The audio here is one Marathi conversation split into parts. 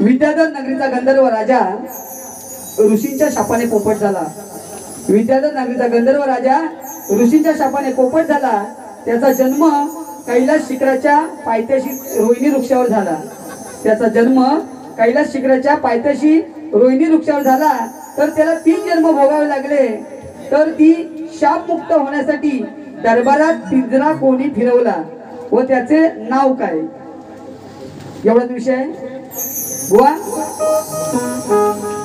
विद्याधर नगरीचा गंधर्व राजा ऋषींच्या शापाने पोपट झाला। विद्याधर नगरीचा गंधर्व राजा ऋषींच्या शापाने पोपट झाला। त्याचा जन्म कैलास शिखराच्या पायथ्याशी रोहिणी वृक्षावर झाला। त्याचा जन्म कैलास शिखराच्या पायथ्याशी रोहिणी वृक्षावर झाला। तर त्याला 3 जन्म भोगावे लागले। तर ती शापमुक्त होण्यासाठी दरबारात पिंजरा कोणी फिरवला व त्याचे नाव काय? एवढाच विषय बुवा।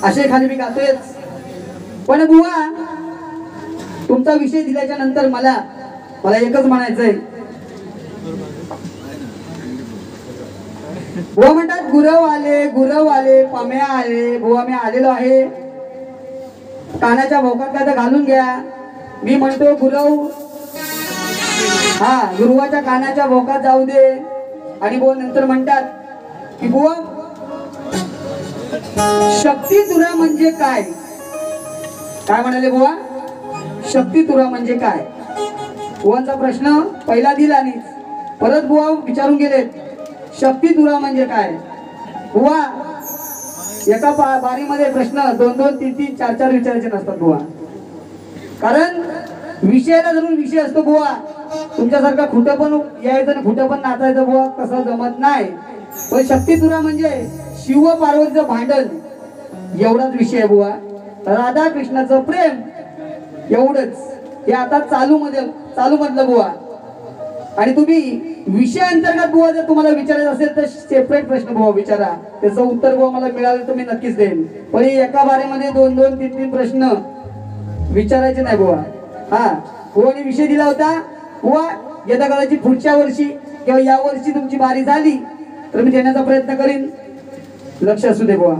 असे खाली मी गातोयच, पण बुवा तुमचा विषय दिल्याच्या नंतर मला एकच म्हणायचंय। बुवा म्हणतात गुरव आले पाम्या आले। बुवा मी आलेलो आहे, कानाच्या भोकात काय तर घालून घ्या। मी म्हणतो गुरव, हा गुरुवाच्या कानाच्या भोकात जाऊ दे। आणि बुवा नंतर म्हणतात की बुवा शक्ती तुरा म्हणजे काय? काय म्हणाले बुवा? शक्ती तुरा म्हणजे काय? बुवांचा प्रश्न पहिला दिला आणि परत बुवा विचारून गेलेत शक्ती तुरा म्हणजे काय? बुवा एका बारीमध्ये प्रश्न 2-2, 3-3, 4-4 विचारायचे नसतात बुवा। कारण विषयाला जरूर विषय असतो बुवा। तुमच्यासारखा खोटं पण यायचं आणि खोटं पण नाचायचं बुवा कसं जमत नाही। पण शक्ती तुरा म्हणजे शिव पार्वतीचं भांडण एवढाच विषय आहे बुवा। राधा कृष्णाचं प्रेम एवढंच हे आता चालू मधलं बुवा। आणि तुम्ही विषय अंतर्गत बुवा जर तुम्हाला विचारायचं असेल तर सेपरेट प्रश्न बुवा विचारा, त्याचं उत्तर बुवा मला मिळालं तर मी नक्कीच देईन। पण एका बारेमध्ये 2-2, 3-3 प्रश्न विचारायचे नाही बुवा। हा बुवाने विषय दिला होता बुवा यदा काळाची पुढच्या वर्षी किंवा या वर्षी तुमची बारी झाली तर मी देण्याचा प्रयत्न करीन। लक्ष असू दे बुवा।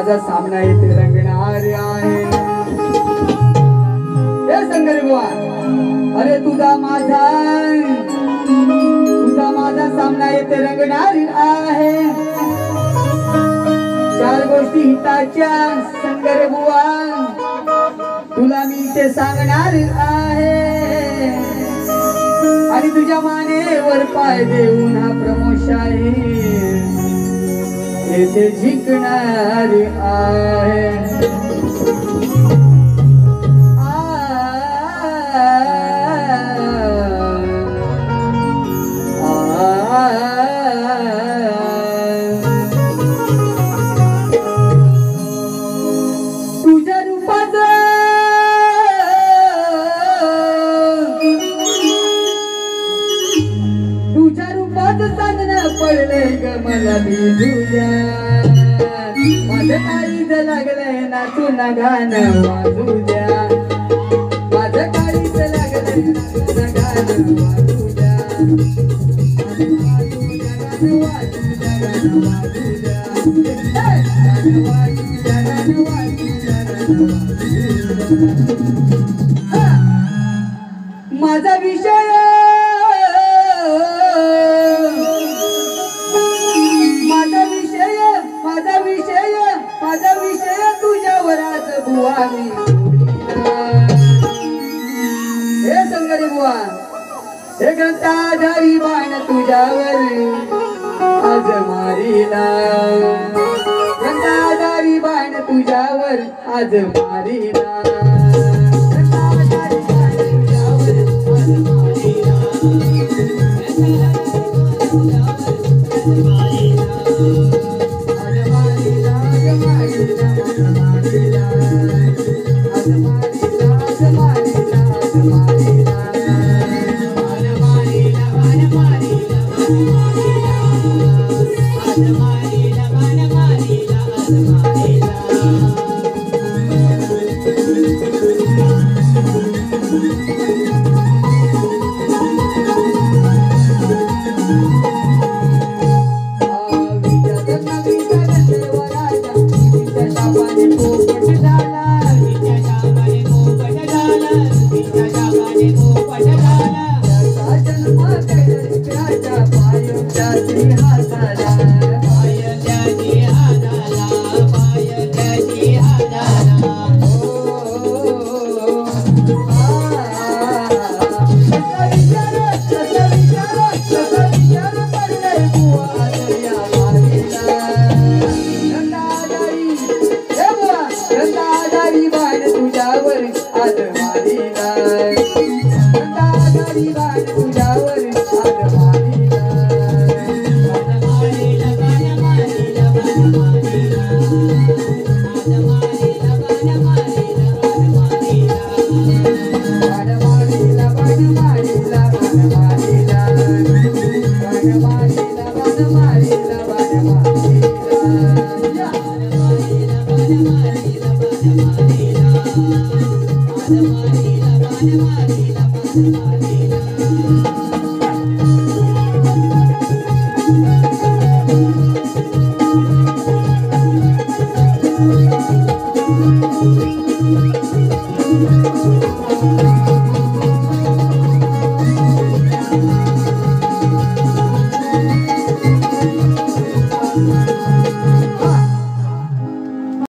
माझा सामना येथे रंगणार आहे. हे शंकर बुवा, अरे तुझा माझा सामना येथे रंगणार आहे. चार गोष्टी हिताच्या शंकर बुवा तुला मी ते सांगणार आहे. आणि तुझ्या मानेवर पाय देऊन हा प्रमोशाही येथे जिंकणार आहे. पडले ग मला बिजुल्या, माझं काळीज लागलंय नाचून गाणं वाजू द्या. माझं काळीज लागलंय नाचून गाणं वाजू द्या. माझा विषय तुझ्यावर आज बुवा मी. हे शंकर बुवा, हे ग्रंथाधारी बाण तुझ्यावर आज मारीला. ग्रंथाधारी बाण तुझ्यावर आज मारीला. तुझ्यावर आज मारीला.